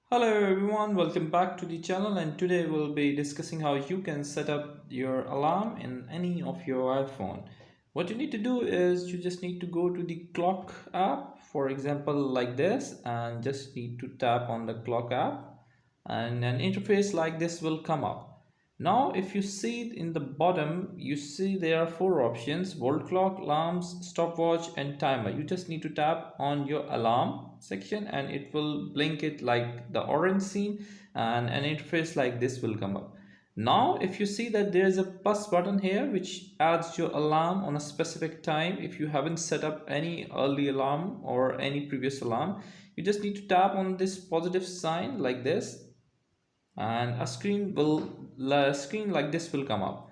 Hello everyone, welcome back to the channel, and today we'll be discussing how you can set up your alarm in any of your iPhone. What you need to do is you just need to go to the clock app, for example like this, and just need to tap on the clock app and an interface like this will come up. Now if you see in the bottom, you see there are four options: world clock, alarms, stopwatch and timer. You just need to tap on your alarm section and it will blink it like the orange scene, and an interface like this will come up. Now if you see that there is a plus button here which adds your alarm on a specific time. If you haven't set up any early alarm or any previous alarm, you just need to tap on this positive sign like this, and a screen like this will come up.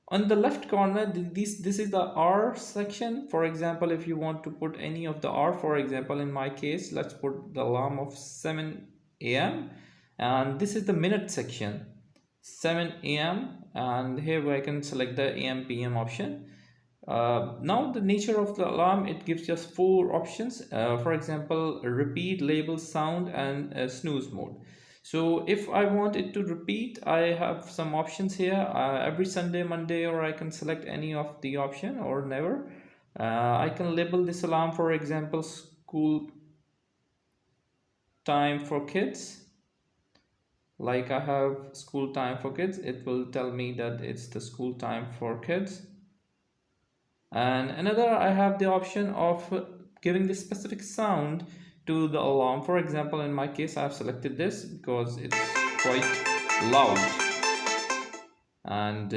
On the left corner, this is the R section. For example, if you want to put any of the R, for example in my case, let's put the alarm of 7 a.m. and this is the minute section, 7 a.m. and here I can select the AM PM option. Now the nature of the alarm, it gives us four options. For example, repeat, label, sound and snooze mode. So if I want it to repeat, I have some options here, every Sunday, Monday, or I can select any of the option or never. I can label this alarm, for example, school time for kids. Like I have school time for kids, it will tell me that it's the school time for kids. And another, I have the option of giving this specific sound to the alarm. For example, in my case, I've selected this because it's quite loud. And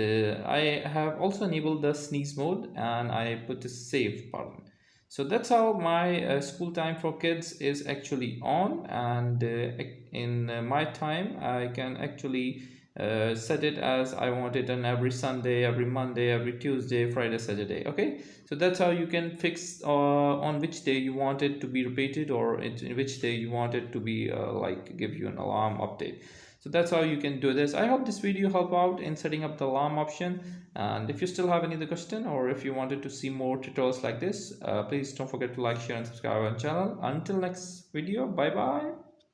I have also enabled the sneeze mode and I put the save button. So that's how my school time for kids is actually on, and in my time I can actually set it as I want it on every Sunday, every Monday, every Tuesday, Friday, Saturday. Okay, so that's how you can fix on which day you want it to be repeated, or in which day you want it to be like give you an alarm update. So that's how you can do this. I hope this video helped out in setting up the alarm option, and if you still have any other question or if you wanted to see more tutorials like this, please don't forget to like, share and subscribe our channel. Until next video, bye bye.